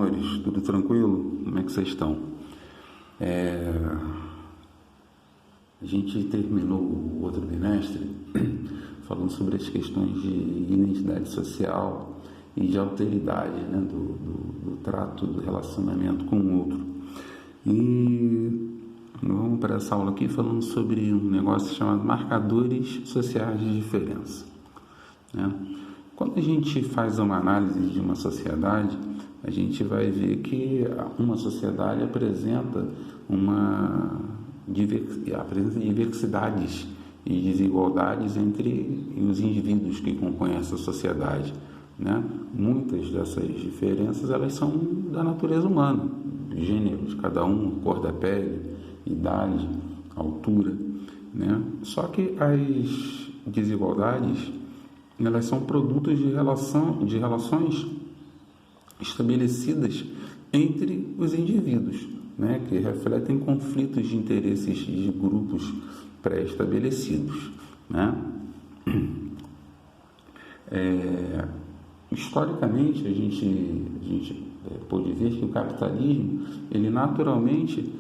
amores? Tudo tranquilo? Como é que vocês estão? A gente terminou o outro bimestre falando sobre as questões de identidade social e de alteridade, né, do trato, do relacionamento com o outro. E vamos para essa aula aqui falando sobre um negócio chamado marcadores sociais de diferença, né? Quando a gente faz uma análise de uma sociedade, a gente vai ver que uma sociedade apresenta diversidades e desigualdades entre os indivíduos que compõem essa sociedade, né? Muitas dessas diferenças elas são da natureza humana, gêneros, cada um, cor da pele, idade, altura, né? Só que as desigualdades elas são produtos de relações estabelecidas entre os indivíduos, né, que refletem conflitos de interesses de grupos pré-estabelecidos, né? Historicamente, a gente pode ver que o capitalismo, ele naturalmente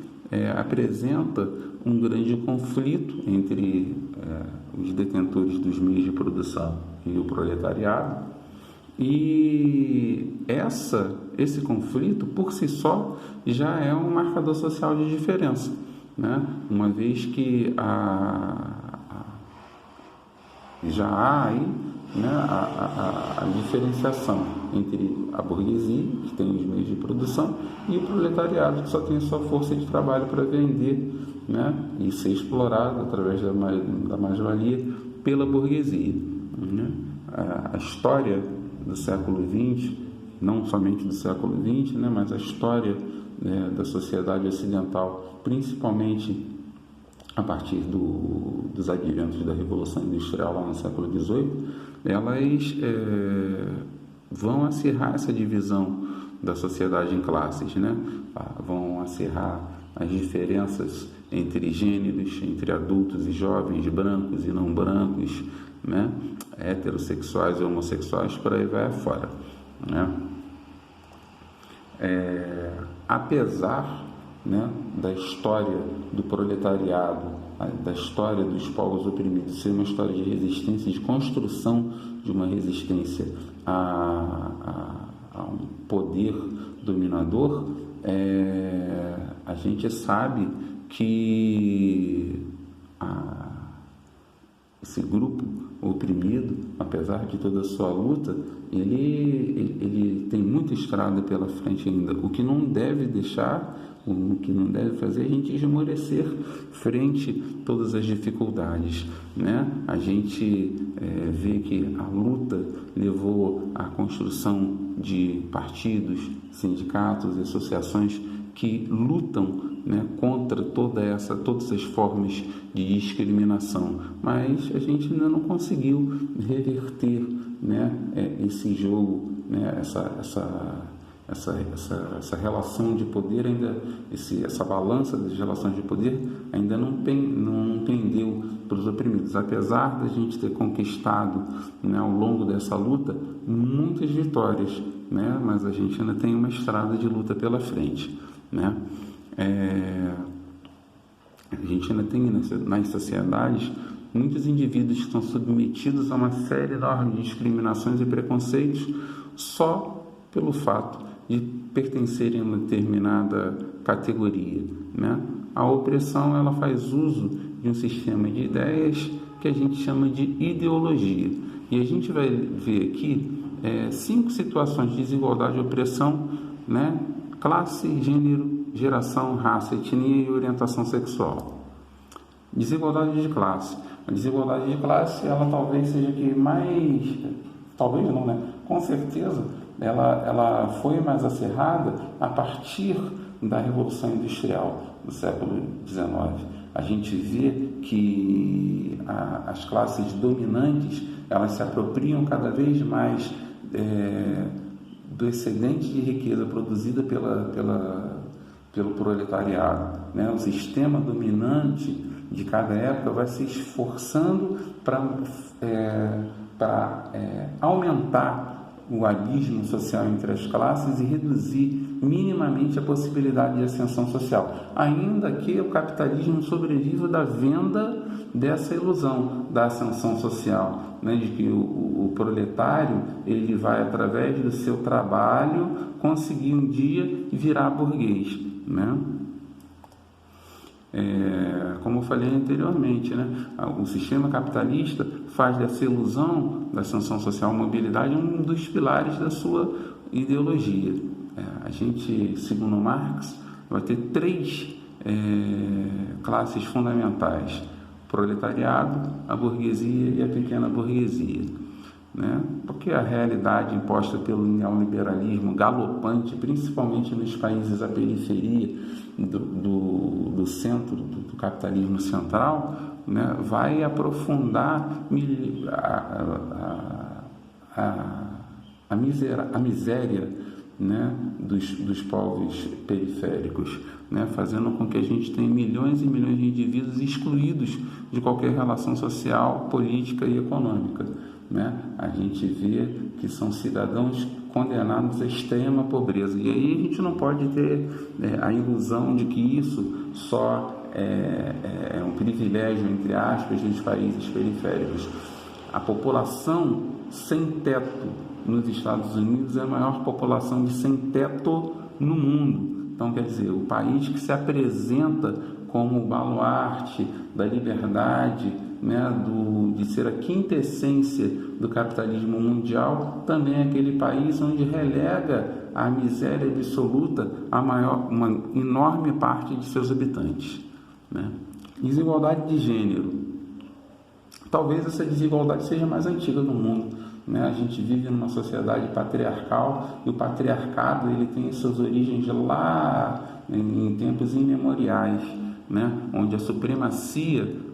apresenta um grande conflito entre os detentores dos meios de produção e o proletariado, e esse conflito por si só já é um marcador social de diferença, né? Uma vez que já há aí, né, a diferenciação entre a burguesia, que tem os meios de produção, e o proletariado, que só tem a sua força de trabalho para vender, né, e ser explorado através da mais-valia pela burguesia, né? A história do século XX, não somente do século XX, né, mas a história, né, da sociedade ocidental, principalmente a partir dos adventos da Revolução Industrial lá no século XVIII, elas vão acirrar essa divisão da sociedade em classes, né? Vão acirrar as diferenças entre gêneros, entre adultos e jovens, brancos e não brancos, né? Heterossexuais e homossexuais, por aí vai afora, né? Apesar, né, da história do proletariado, da história dos povos oprimidos ser uma história de resistência, de construção de uma resistência a um poder dominador, a gente sabe que esse grupo oprimido, apesar de toda a sua luta, ele tem muita estrada pela frente ainda. O que não deve fazer é a gente esmorecer frente a todas as dificuldades, né? A gente vê que a luta levou à construção de partidos, sindicatos e associações que lutam, né, contra todas as formas de discriminação, mas a gente ainda não conseguiu reverter, né, esse jogo, né, essa relação de poder ainda, essa balança das relações de poder ainda não pendeu para os oprimidos, apesar da gente ter conquistado, né, ao longo dessa luta muitas vitórias, né, mas a gente ainda tem uma estrada de luta pela frente, né? A gente ainda tem nas sociedades muitos indivíduos que estão submetidos a uma série enorme de discriminações e preconceitos só pelo fato de pertencerem a uma determinada categoria, né? A opressão, ela faz uso de um sistema de ideias que a gente chama de ideologia, e a gente vai ver aqui 5 situações de desigualdade e opressão, né? Classe, gênero, geração, raça, etnia e orientação sexual. Desigualdade de classe. A desigualdade de classe, ela talvez seja que mais... Talvez não, né? Com certeza, ela foi mais acirrada a partir da Revolução Industrial do século XIX. A gente vê que as classes dominantes, elas se apropriam cada vez mais do excedente de riqueza produzida pelo proletariado, né? O sistema dominante de cada época vai se esforçando para aumentar o abismo social entre as classes e reduzir minimamente a possibilidade de ascensão social, ainda que o capitalismo sobreviva da venda dessa ilusão da ascensão social, né, de que o proletário ele vai, através do seu trabalho, conseguir um dia virar burguês, né? Como eu falei anteriormente, né, o sistema capitalista faz dessa ilusão da ascensão social, mobilidade, um dos pilares da sua ideologia. A gente, segundo Marx, vai ter três classes fundamentais: o proletariado, a burguesia e a pequena burguesia, né? Porque a realidade imposta pelo neoliberalismo galopante, principalmente nos países da periferia do centro do capitalismo central, né, vai aprofundar a miséria, né, dos povos periféricos, né, fazendo com que a gente tenha milhões e milhões de indivíduos excluídos de qualquer relação social, política e econômica, né? A gente vê que são cidadãos condenados à extrema pobreza, e aí a gente não pode ter a ilusão de que isso só é um privilégio, entre aspas, dos países periféricos. A população sem teto nos Estados Unidos é a maior população de sem teto no mundo. Então, quer dizer, o país que se apresenta como o baluarte da liberdade, né, de ser a quintessência do capitalismo mundial, também é aquele país onde relega à miséria absoluta uma enorme parte de seus habitantes, né? Desigualdade de gênero. Talvez essa desigualdade seja mais antiga no mundo, né? A gente vive numa sociedade patriarcal e o patriarcado ele tem suas origens lá em tempos imemoriais, né? Onde a supremacia,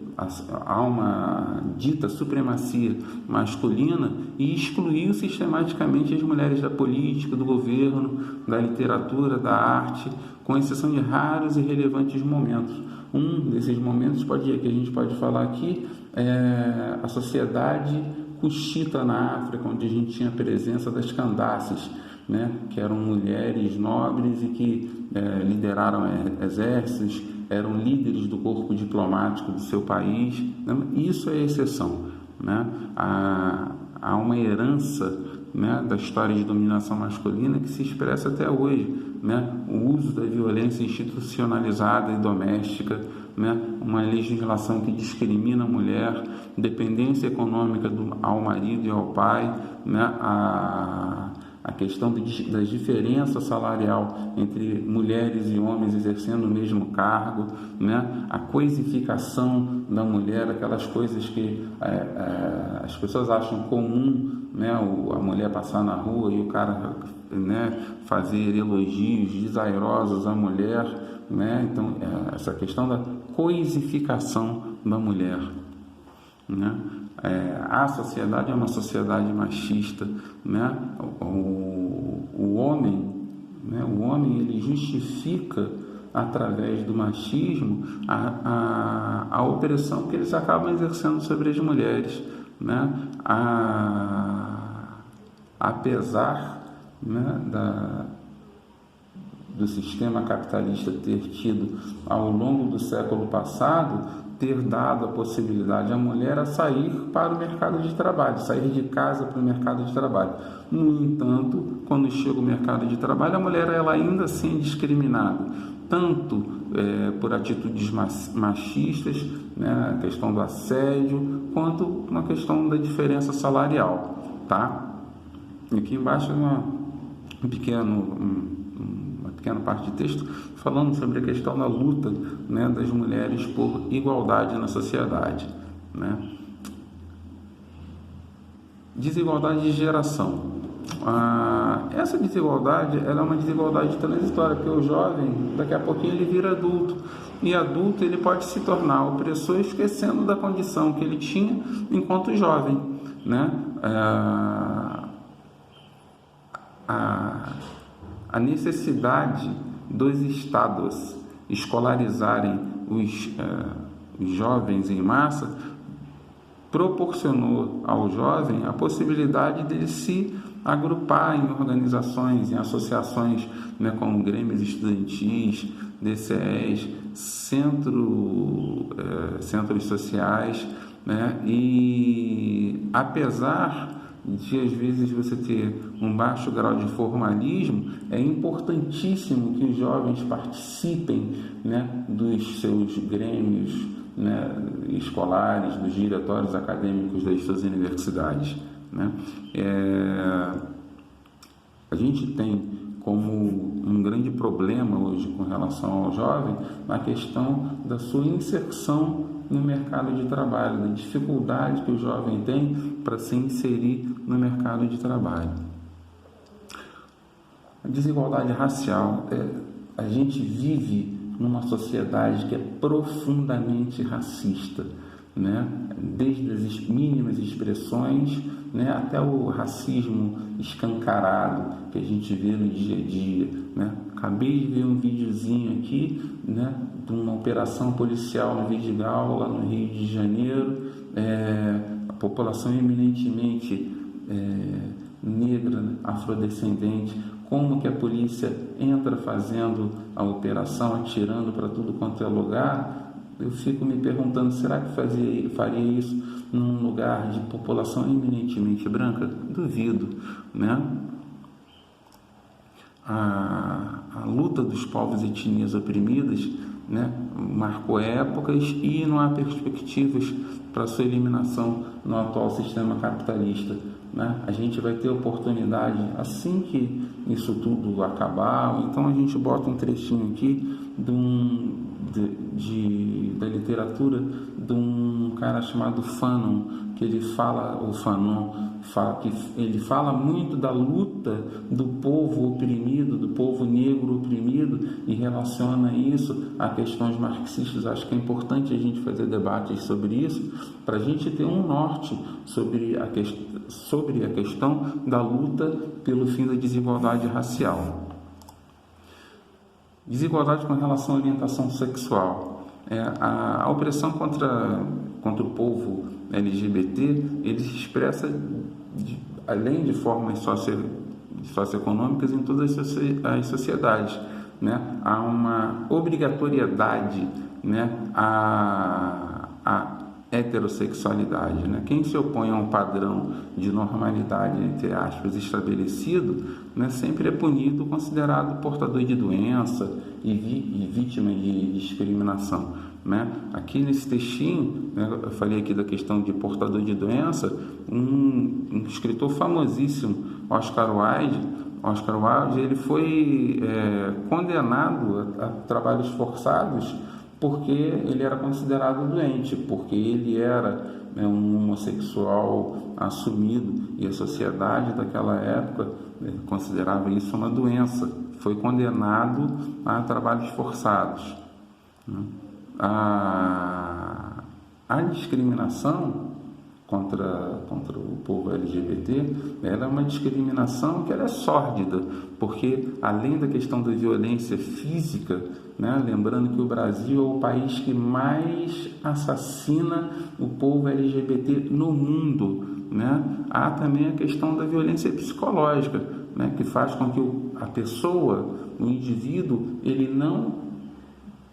há uma dita supremacia masculina e excluiu sistematicamente as mulheres da política, do governo, da literatura, da arte, com exceção de raros e relevantes momentos. Um desses momentos que a gente pode falar aqui é a sociedade cuxita na África, onde a gente tinha a presença das Candaces, né, que eram mulheres nobres e que lideraram exércitos, eram líderes do corpo diplomático do seu país. Isso é exceção, né? Há uma herança, né, da história de dominação masculina que se expressa até hoje, né? O uso da violência institucionalizada e doméstica, né? Uma legislação que discrimina a mulher, dependência econômica ao marido e ao pai, né? A questão da diferença salarial entre mulheres e homens exercendo o mesmo cargo, né? A coisificação da mulher, aquelas coisas que as pessoas acham comum, né? A mulher passar na rua e o cara, né, fazer elogios desairosos à mulher, né? Então, essa questão da coisificação da mulher, né? A sociedade é uma sociedade machista, né? O homem, né? O homem ele justifica através do machismo a opressão que eles acabam exercendo sobre as mulheres, né? Apesar, né, do sistema capitalista ter tido ao longo do século passado ter dado a possibilidade à mulher a sair para o mercado de trabalho, sair de casa para o mercado de trabalho. No entanto, quando chega o mercado de trabalho, a mulher ela ainda assim é discriminada, tanto por atitudes machistas, né, a questão do assédio, quanto uma questão da diferença salarial, tá? Aqui embaixo é uma pequena parte de texto falando sobre a questão da luta, né, das mulheres por igualdade na sociedade, né? Desigualdade de geração. Essa desigualdade ela é uma desigualdade transitória, porque o jovem, daqui a pouquinho ele vira adulto, e adulto ele pode se tornar opressor esquecendo da condição que ele tinha enquanto jovem, né? A necessidade dos estados escolarizarem os jovens em massa proporcionou ao jovem a possibilidade de se agrupar em organizações, em associações, né, como grêmios estudantis, DCEs, centros sociais, né, e apesar de às vezes você ter um baixo grau de formalismo, é importantíssimo que os jovens participem, né, dos seus grêmios, né, escolares, dos diretórios acadêmicos das suas universidades, né? A gente tem como um grande problema hoje com relação ao jovem a questão da sua inserção no mercado de trabalho, da dificuldade que o jovem tem para se inserir no mercado de trabalho. A desigualdade racial, a gente vive numa sociedade que é profundamente racista, né? Desde as mínimas expressões, né, até o racismo escancarado que a gente vê no dia a dia, né? Acabei de ver um videozinho aqui, né, de uma operação policial no Vidigal, lá no Rio de Janeiro, a população eminentemente negra, né, afrodescendente, como que a polícia entra fazendo a operação, atirando para tudo quanto é lugar. Eu fico me perguntando, será que faria isso num lugar de população eminentemente branca? Duvido, né? A luta dos povos e etnias oprimidas, né, marcou épocas e não há perspectivas para sua eliminação no atual sistema capitalista, né? A gente vai ter oportunidade assim que isso tudo acabar. Então a gente bota um trechinho aqui da literatura de um cara chamado Fanon, que ele fala, que ele fala muito da luta do povo oprimido, do povo negro oprimido, e relaciona isso a questões marxistas. Acho que é importante a gente fazer debates sobre isso, para a gente ter um norte sobre a questão da luta pelo fim da desigualdade racial. Desigualdade com relação à orientação sexual. A opressão contra o povo LGBT, ele se expressa além de formas socioeconômicas em todas as sociedades, né? Há uma obrigatoriedade, né, a heterossexualidade, né? Quem se opõe a um padrão de normalidade, entre aspas, estabelecido, né, sempre é punido, considerado portador de doença e vítima de discriminação, né? Aqui nesse textinho, né, eu falei aqui da questão de portador de doença. Um escritor famosíssimo, Oscar Wilde, ele foi condenado a trabalhos forçados porque ele era considerado doente, porque ele era, né, um homossexual assumido, e a sociedade daquela época considerava isso uma doença. Foi condenado a trabalhos forçados, né? A discriminação contra o povo LGBT, ela é uma discriminação que ela é sórdida, porque além da questão da violência física, né, lembrando que o Brasil é o país que mais assassina o povo LGBT no mundo, né, há também a questão da violência psicológica, né, que faz com que a pessoa, o indivíduo, ele não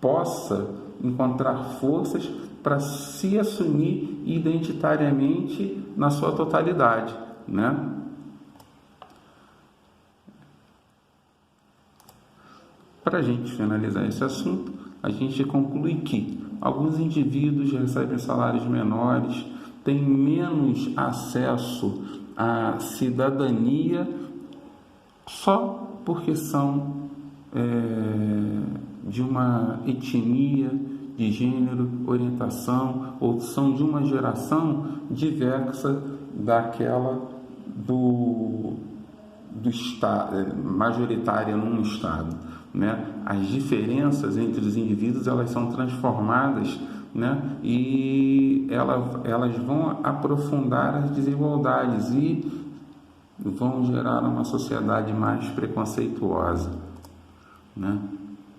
possa encontrar forças para se assumir identitariamente na sua totalidade, né? Para a gente finalizar esse assunto, a gente conclui que alguns indivíduos recebem salários menores, têm menos acesso à cidadania só porque são de uma etnia, de gênero, orientação, ou são de uma geração diversa daquela do estado, majoritária num estado, né? As diferenças entre os indivíduos, elas são transformadas, né? E elas vão aprofundar as desigualdades e vão gerar uma sociedade mais preconceituosa, né?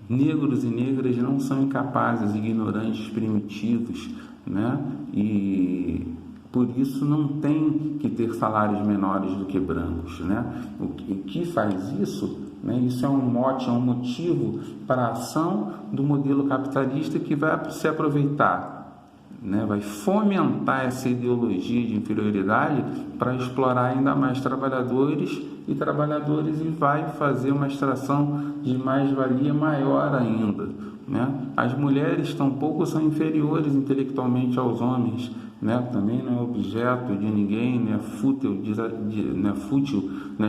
Negros e negras não são incapazes, ignorantes, primitivos, né? E por isso não tem que ter salários menores do que brancos, né? O que faz isso, né? Isso é um mote, é um motivo para a ação do modelo capitalista que vai se aproveitar, né? Vai fomentar essa ideologia de inferioridade para explorar ainda mais trabalhadores e vai fazer uma extração de mais-valia maior ainda, né? As mulheres tampouco são inferiores intelectualmente aos homens, né? Também não é objeto de ninguém, né? Fútil,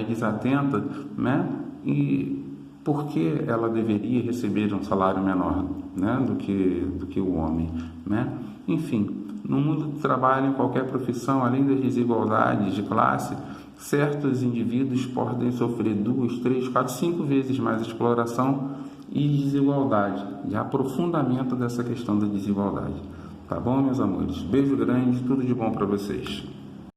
desatenta, né? E por que ela deveria receber um salário menor, né? do que o homem, né? Enfim, no mundo do trabalho, em qualquer profissão, além das desigualdades de classe, certos indivíduos podem sofrer 2, 3, 4, 5 vezes mais exploração e desigualdade, e aprofundamento dessa questão da desigualdade. Tá bom, meus amores? Beijo grande, tudo de bom para vocês.